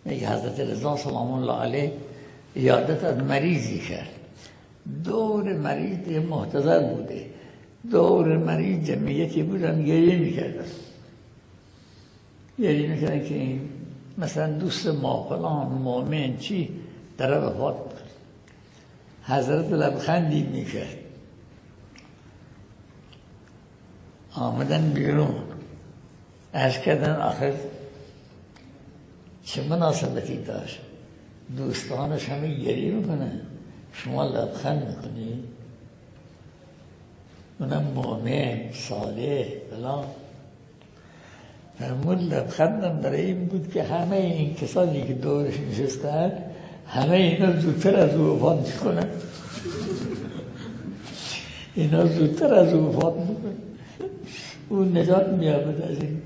میگه حضرت رضا سلام الله علیه یادت از مریضی کرد، دور مریض محتضر بوده، دور مریض جمعیتی بودن گریه میکردن، گریه میکردن که این مثلا دوست ما فلان مؤمن چی در وفات بود. حضرت لبخندی میکرد، آمدن بیرون عرض کردن آخر چه مناسبتی داشت، دوستانش همه گریه میکنن شما لبخند میکنی؟ اونم مؤمن صالح فلان. فرمود لبخندم برای این بود که همه این کسانی که دورش نشستن همه اینا زودتر از او وفات میکنن، اینا زودتر از او وفات میکنن، اون نجات میابد از این